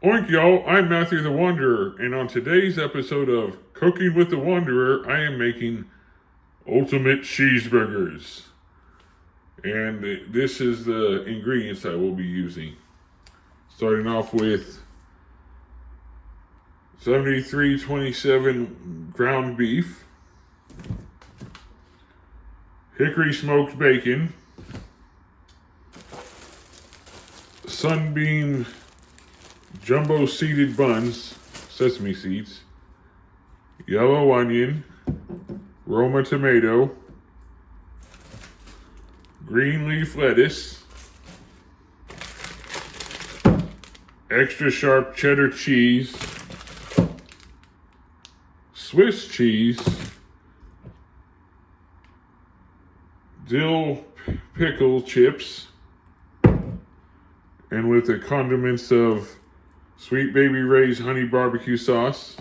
Oink y'all, I'm Matthew the Wanderer, and on today's episode of Cooking with the Wanderer, I am making ultimate cheeseburgers. And this is the ingredients I will be using. Starting off with 7327 ground beef, hickory smoked bacon, sunbeam jumbo seeded buns, sesame seeds, yellow onion, Roma tomato, green leaf lettuce, extra sharp cheddar cheese, Swiss cheese, dill pickle chips, and with the condiments of Sweet Baby Ray's honey barbecue sauce,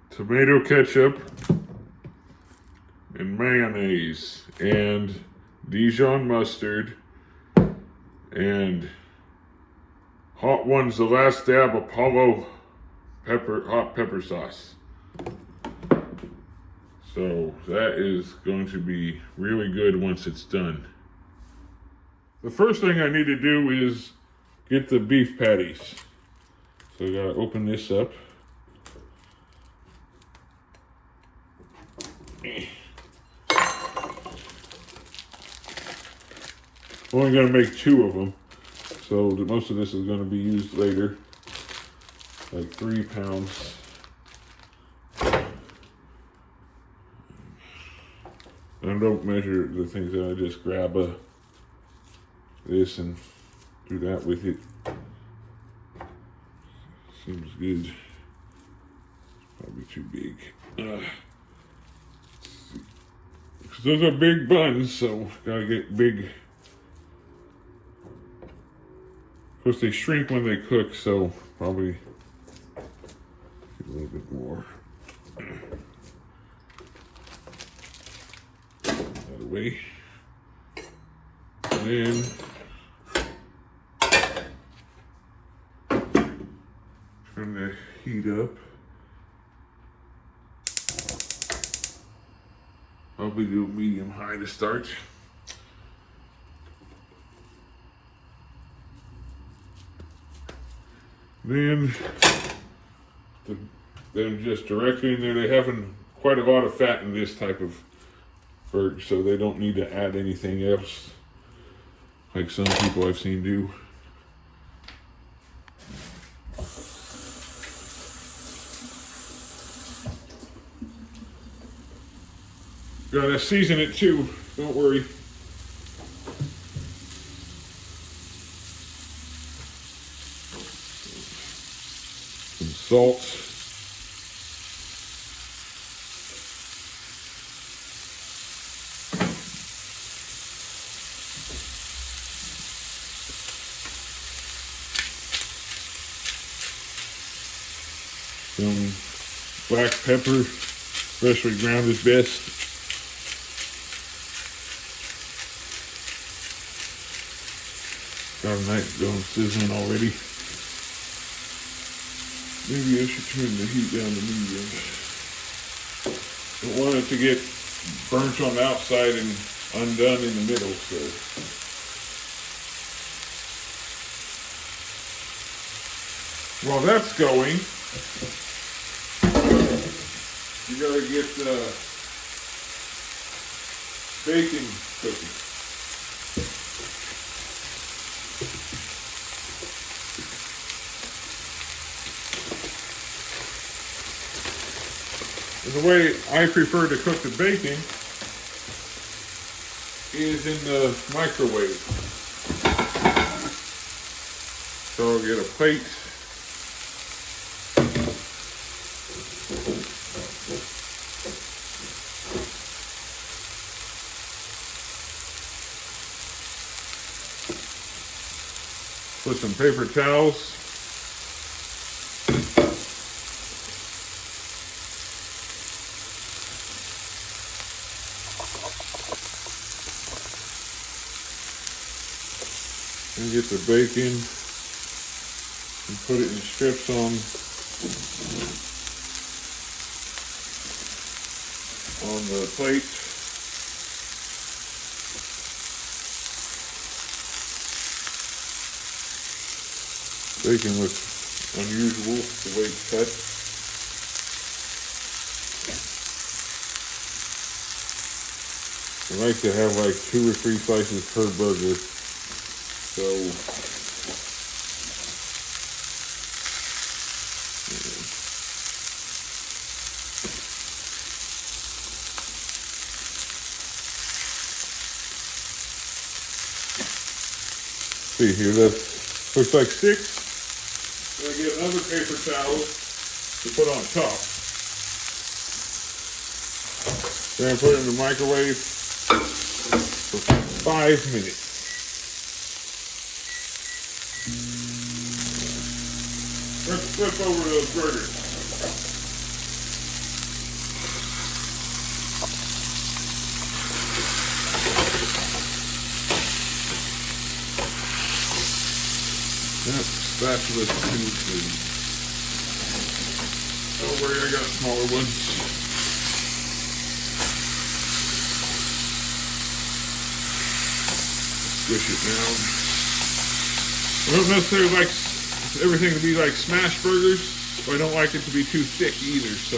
tomato ketchup, and mayonnaise, and Dijon mustard, and Hot Ones, the last dab, Apollo hot pepper sauce. So that is going to be really good once it's done. The first thing I need to do is get the beef patties. So I gotta open this up. Only gonna make 2 of them, so most of this is gonna be used later. Like 3 pounds. I don't measure the things, I just grab this and do that with it. Seems good. Probably too big. Because those are big buns, so gotta get big. Of course, they shrink when they cook, so probably get a little bit more. That away. And then turn the heat up. Probably do medium high to start. Then them just directly in there. They have quite a lot of fat in this type of burger, so they don't need to add anything else like some people I've seen do. Gotta season it too, don't worry. Some salt. Some black pepper, freshly ground is best. Got a nice going sizzling already. Maybe I should turn the heat down to medium. Don't want it to get burnt on the outside and undone in the middle, so. While that's going, you gotta get the bacon cooking. And the way I prefer to cook the bacon is in the microwave. So I'll get a plate. Put some paper towels. And get the bacon. and put it in strips on the plate. Bacon looks unusual the way it's cut. I like to have like 2 or 3 slices per burger. So see here, that looks like 6. Then I get another paper towel to put on top. Then I put it in the microwave for 5 minutes. Let's flip over those burgers. That spatula's too big. Don't worry, I got smaller ones. Squish it down. I don't necessarily like everything to be like smash burgers, but I don't like it to be too thick either, so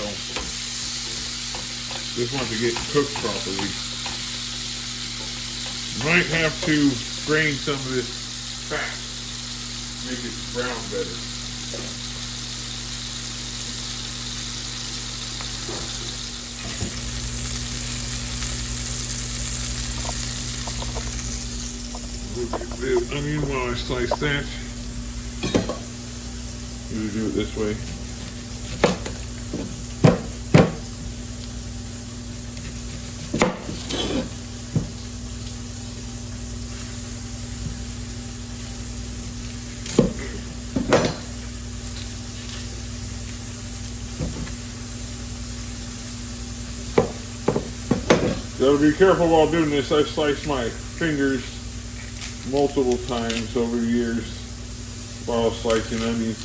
just want to get cooked properly. Might have to drain some of this fat, make it brown better. Look at the onion while I slice that. Usually do it this way. Gotta be careful while doing this. I've sliced my fingers multiple times over the years while slicing onions.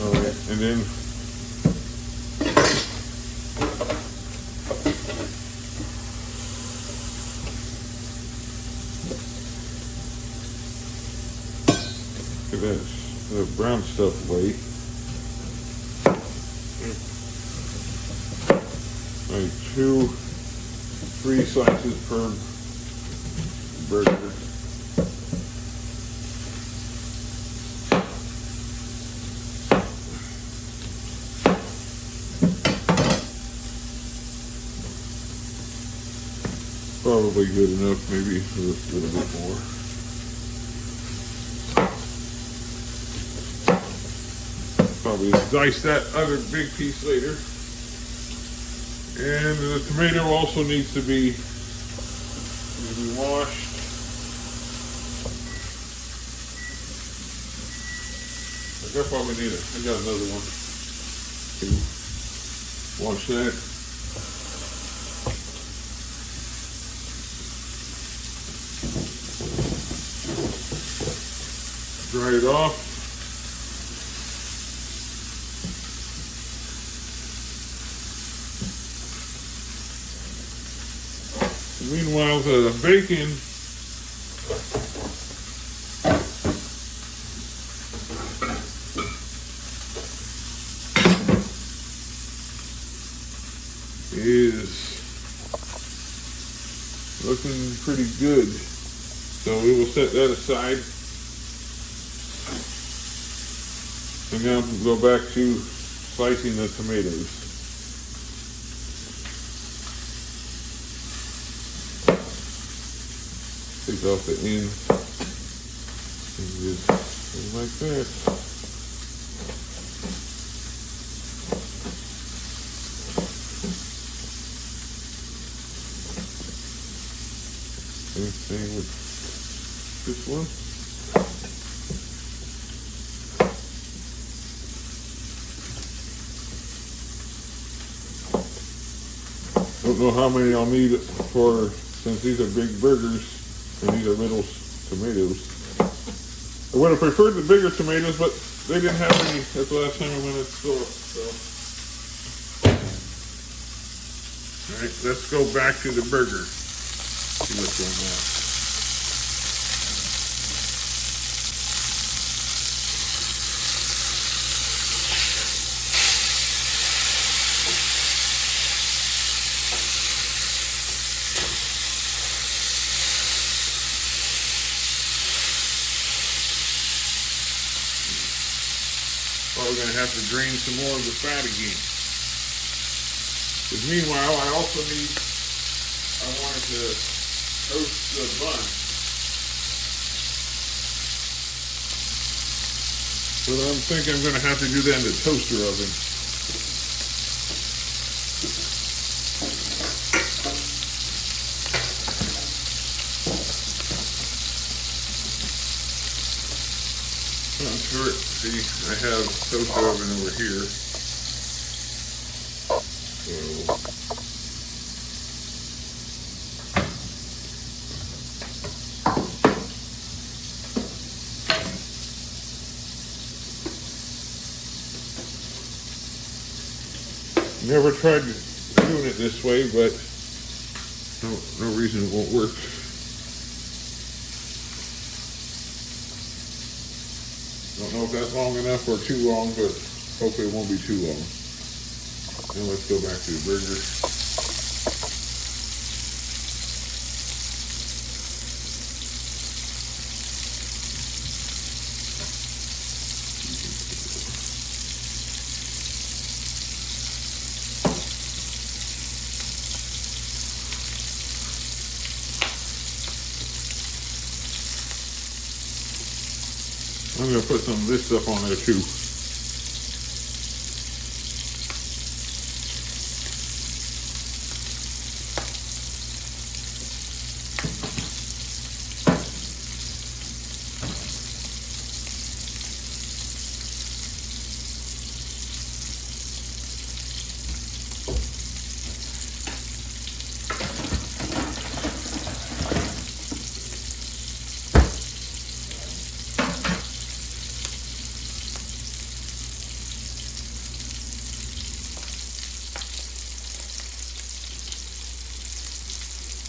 Alright, and then look at the brown stuff away. Like 2, 3 slices per burger. Probably good enough, maybe a little bit more. Probably dice that other big piece later. And the tomato also needs to be washed. I probably need it. I got another one. Wash that. Dry it off. Meanwhile, the bacon is looking pretty good. So we will set that aside. And now we'll go back to slicing the tomatoes. Take off the end and just go like that. Same thing with this one. Don't know how many I'll need for, since these are big burgers and these are little tomatoes. I would have preferred the bigger tomatoes, but they didn't have any at the last time I went to the store. So, all right, let's go back to the burger. See what's going on. We're going to have to drain some more of the fat again. Because meanwhile, I wanted to toast the bun. So I'm thinking I'm going to have to do that in the toaster oven. I'm sure. See, I have toaster oven over here. So never tried doing it this way, but no reason it won't work. Don't know if that's long enough or too long, but hopefully it won't be too long. Now let's go back to the burger. I'm going to put some of this stuff on there too.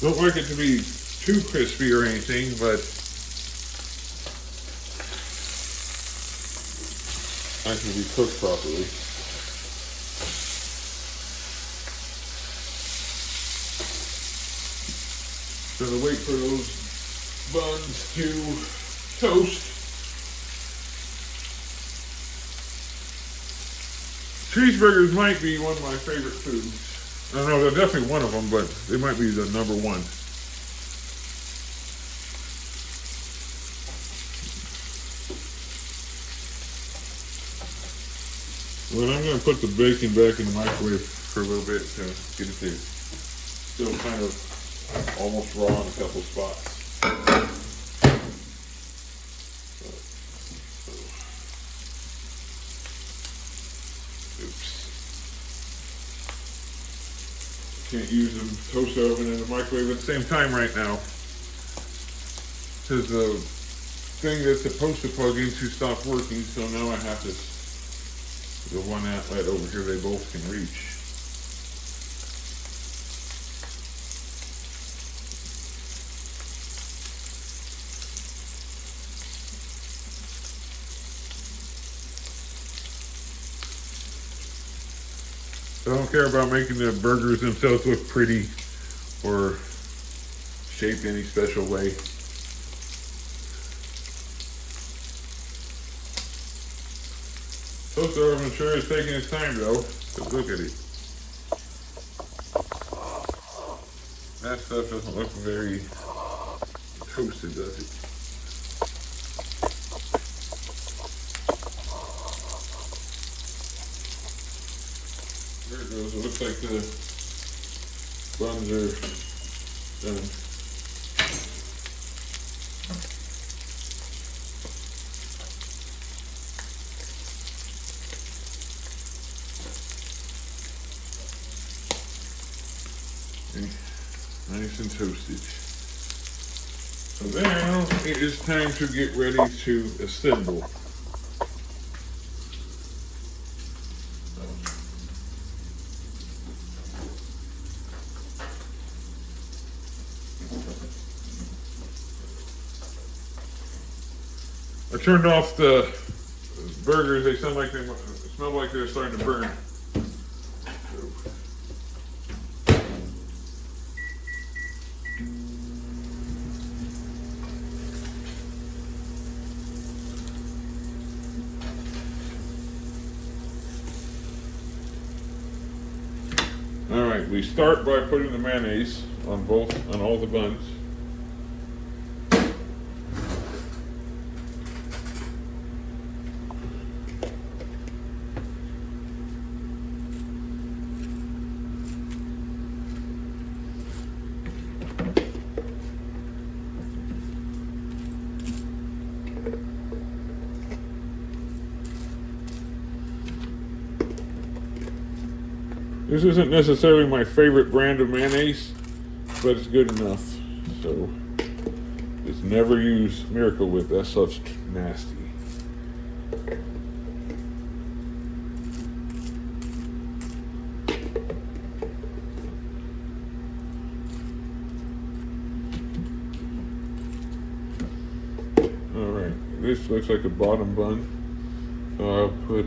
Don't like it to be too crispy or anything, but it should be cooked properly. Gonna wait for those buns to toast. Cheeseburgers might be one of my favorite foods. I don't know, they're definitely one of them, but they might be the number one. Well, I'm going to put the bacon back in the microwave for a little bit to get it there. Still kind of almost raw in a couple spots. Oops. Can't use the toaster oven and the microwave at the same time right now. Because the thing that's supposed to plug into stopped working, so now I have to, the one outlet over here they both can reach. I don't care about making the burgers themselves look pretty or shaped any special way. Toaster oven sure is taking its time though, but look at it. That stuff doesn't look very toasted, does it? There it goes. It looks like the buns are done. nice and toasted. So now it is time to get ready to assemble. I turned off the burgers. They smell like they're starting to burn. All right, we start by putting the mayonnaise on all the buns. This isn't necessarily my favorite brand of mayonnaise, but it's good enough. So, just never use Miracle Whip. That stuff's nasty. Alright, this looks like a bottom bun. So I'll put...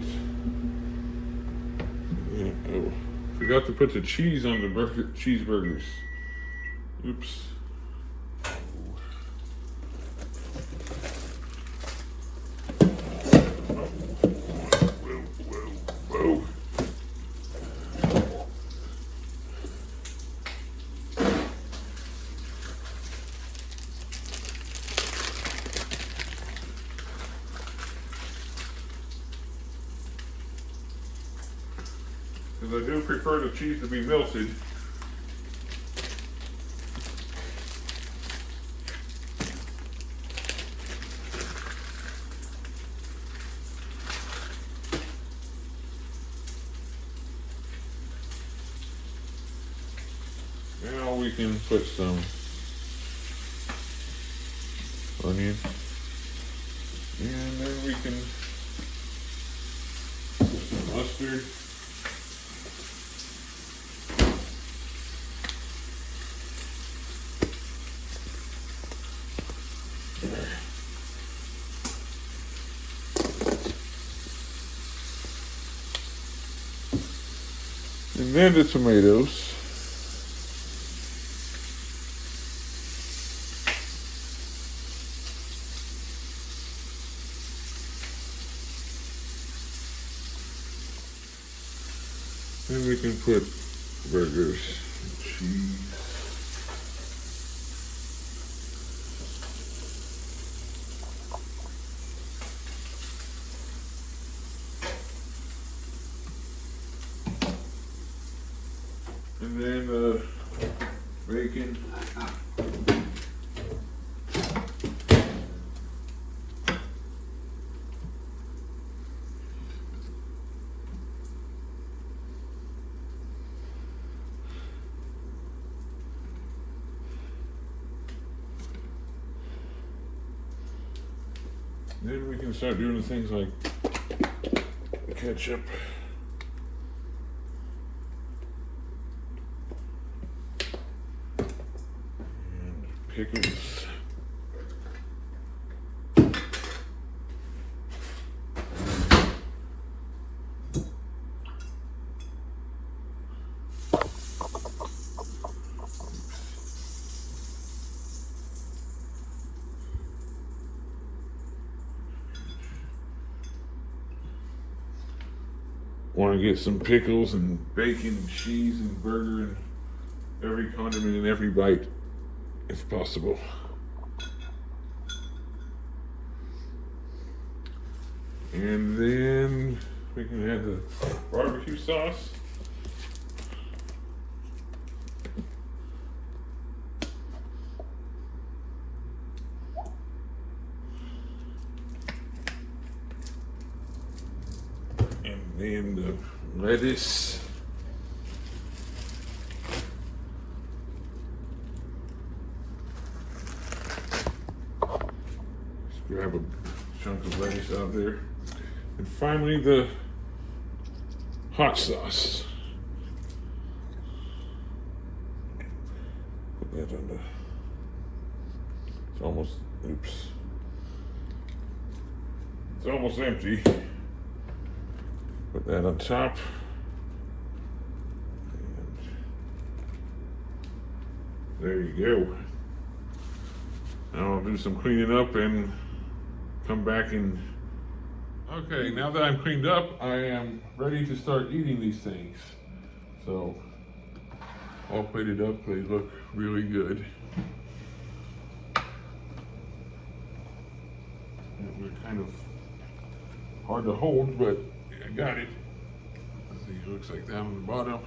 Forgot to put the cheese on the cheeseburgers. Oops. Whoa. Because I do prefer the cheese to be melted. Now we can put some onion, and then we can put some mustard. And then the tomatoes. Then we can put burgers, cheese. And then bacon. Then we can start doing things like ketchup. Pickles. Want to get some pickles and bacon and cheese and burger and every condiment in every bite if possible. And then we can add the barbecue sauce. And then the lettuce. grab a chunk of lettuce out there. And finally, the hot sauce. Put that on the. It's almost. Oops. It's almost empty. Put that on top. And there you go. Now I'll do some cleaning up and come back and... Okay, now that I'm cleaned up, I am ready to start eating these things. So, all plated up, they look really good. And they're kind of hard to hold, but I got it. Let's see, it looks like that on the bottom.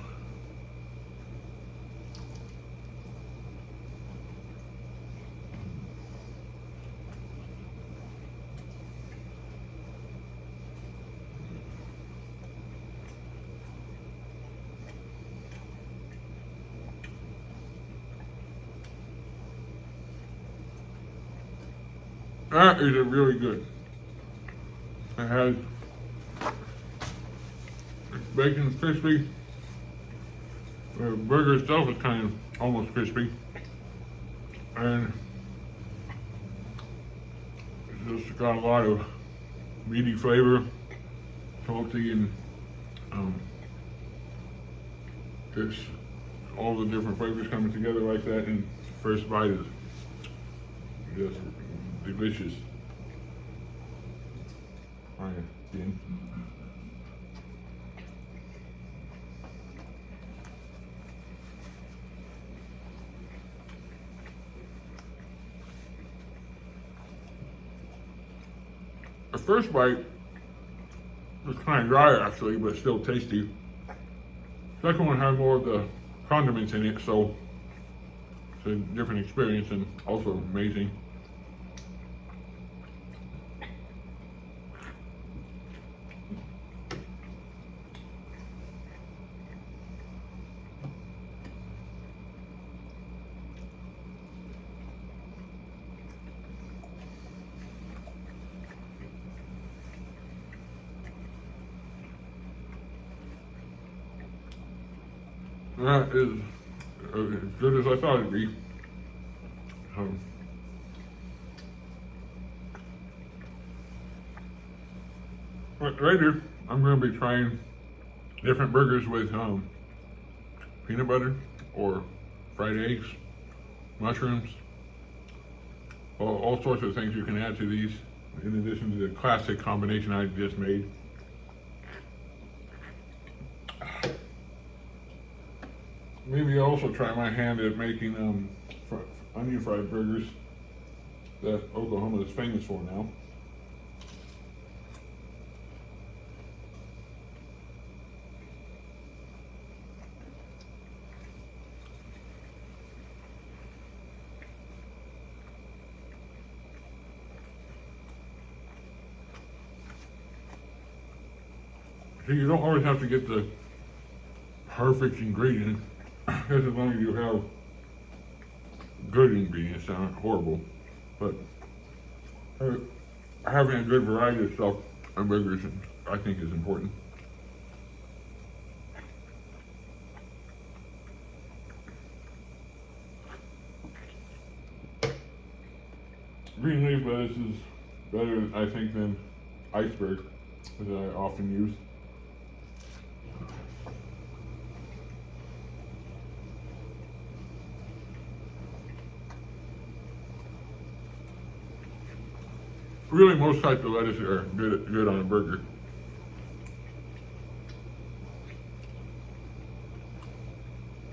That is really good. It has bacon crispy. The burger itself is kind of almost crispy. And it's just got a lot of meaty flavor, salty, and just all the different flavors coming together like that. And first bite is just delicious. All right, again. The first bite was kind of dry actually, but still tasty. Second one had more of the condiments in it, so it's a different experience and also amazing. That is as good as I thought it'd be. But later, I'm going to be trying different burgers with peanut butter or fried eggs, mushrooms, all sorts of things you can add to these, in addition to the classic combination I just made. Maybe I'll also try my hand at making onion fried burgers that Oklahoma is famous for now. See, you don't always have to get the perfect ingredient. As long as you have good ingredients, not horrible. But having a good variety of stuff on burgers, I think, is important. Green leaf lettuce is better, I think, than iceberg, that I often use. Really, most types of lettuce are good on a burger.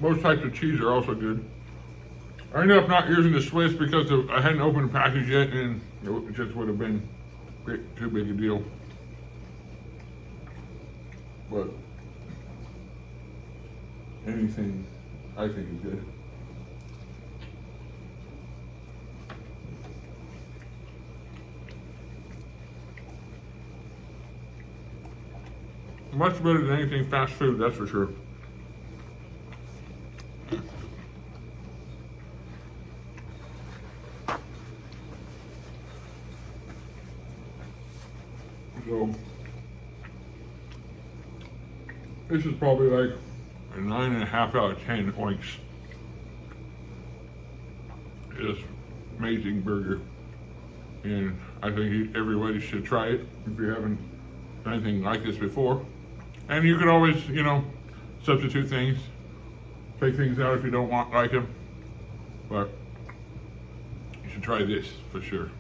Most types of cheese are also good. I ended up not using the Swiss because I hadn't opened the package yet, and it just would have been too big a deal. But anything I think is good. Much better than anything fast food, that's for sure. So this is probably like a 9.5 out of 10 oinks. It's amazing burger, and I think everybody should try it if you haven't done anything like this before. And you can always, substitute things, take things out if you don't like them, but you should try this for sure.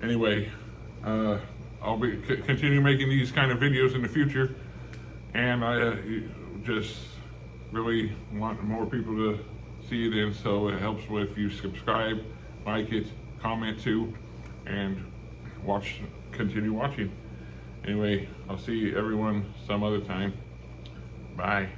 Anyway, I'll be continue making these kind of videos in the future, and I just really want more people to see it, and so it helps if you subscribe, like it, comment too, and continue watching. Anyway, I'll see everyone some other time. Bye.